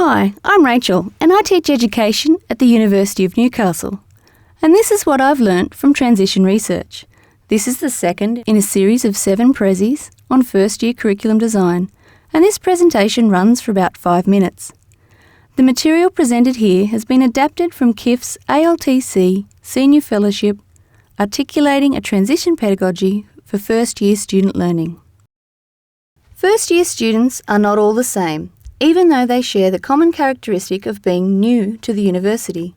Hi, I'm Rachel and I teach education at the University of Newcastle. And this is what I've learnt from Transition Research. This is the second in a series of 7 Prezis on first year curriculum design, and this presentation runs for about 5 minutes. The material presented here has been adapted from Kift's ALTC Senior Fellowship, Articulating a Transition Pedagogy for First Year Student Learning. First year students are not all the same, even though they share the common characteristic of being new to the university.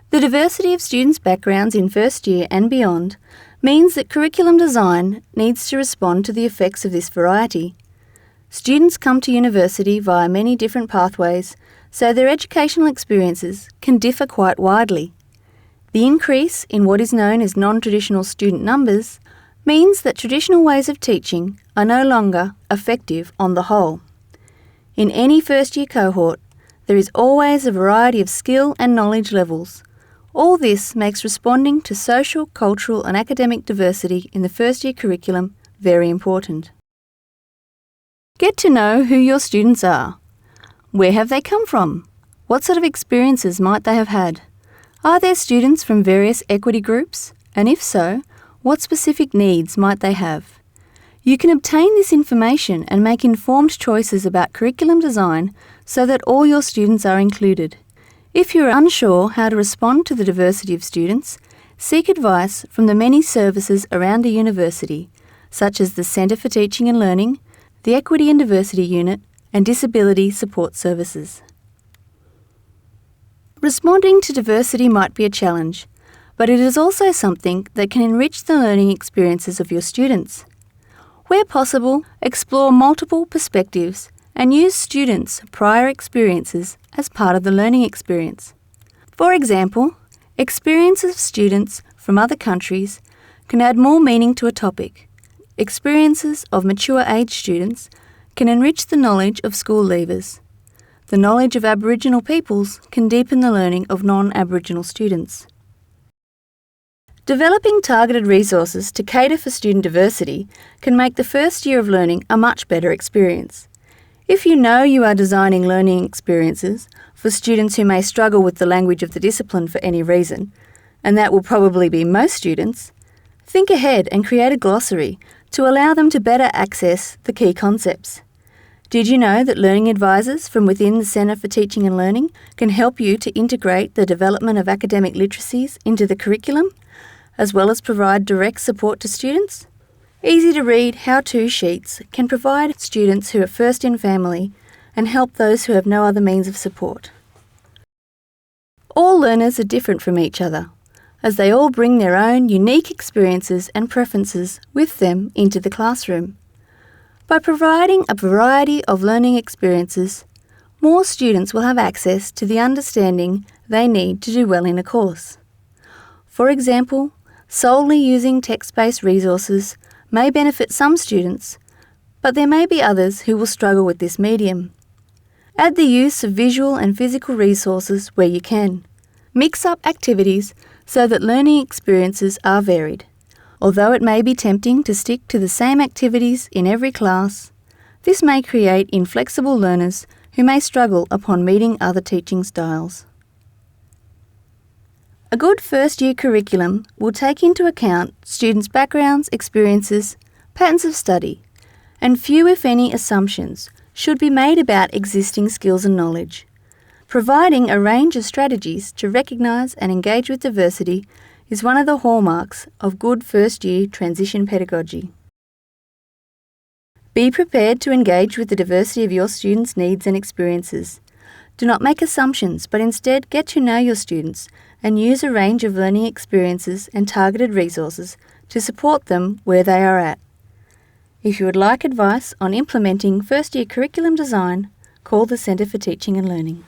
The diversity of students' backgrounds in first year and beyond means that curriculum design needs to respond to the effects of this variety. Students come to university via many different pathways, so their educational experiences can differ quite widely. The increase in what is known as non-traditional student numbers means that traditional ways of teaching are no longer effective on the whole. In any first-year cohort, there is always a variety of skill and knowledge levels. All this makes responding to social, cultural and academic diversity in the first-year curriculum very important. Get to know who your students are. Where have they come from? What sort of experiences might they have had? Are there students from various equity groups? And if so, what specific needs might they have? You can obtain this information and make informed choices about curriculum design so that all your students are included. If you are unsure how to respond to the diversity of students, seek advice from the many services around the university, such as the Centre for Teaching and Learning, the Equity and Diversity Unit, and Disability Support Services. Responding to diversity might be a challenge, but it is also something that can enrich the learning experiences of your students. Where possible, explore multiple perspectives and use students' prior experiences as part of the learning experience. For example, experiences of students from other countries can add more meaning to a topic. Experiences of mature age students can enrich the knowledge of school leavers. The knowledge of Aboriginal peoples can deepen the learning of non-Aboriginal students. Developing targeted resources to cater for student diversity can make the first year of learning a much better experience. If you know you are designing learning experiences for students who may struggle with the language of the discipline for any reason, and that will probably be most students, think ahead and create a glossary to allow them to better access the key concepts. Did you know that learning advisors from within the Centre for Teaching and Learning can help you to integrate the development of academic literacies into the curriculum, as well as provide direct support to students? Easy-to-read how-to sheets can provide students who are first in family and help those who have no other means of support. All learners are different from each other, as they all bring their own unique experiences and preferences with them into the classroom. By providing a variety of learning experiences, more students will have access to the understanding they need to do well in a course. For example, solely using text-based resources may benefit some students, but there may be others who will struggle with this medium. Add the use of visual and physical resources where you can. Mix up activities so that learning experiences are varied. Although it may be tempting to stick to the same activities in every class, this may create inflexible learners who may struggle upon meeting other teaching styles. A good first-year curriculum will take into account students' backgrounds, experiences, patterns of study, and few, if any, assumptions should be made about existing skills and knowledge. Providing a range of strategies to recognise and engage with diversity is one of the hallmarks of good first-year transition pedagogy. Be prepared to engage with the diversity of your students' needs and experiences. Do not make assumptions, but instead get to know your students and use a range of learning experiences and targeted resources to support them where they are at. If you would like advice on implementing first-year curriculum design, call the Centre for Teaching and Learning.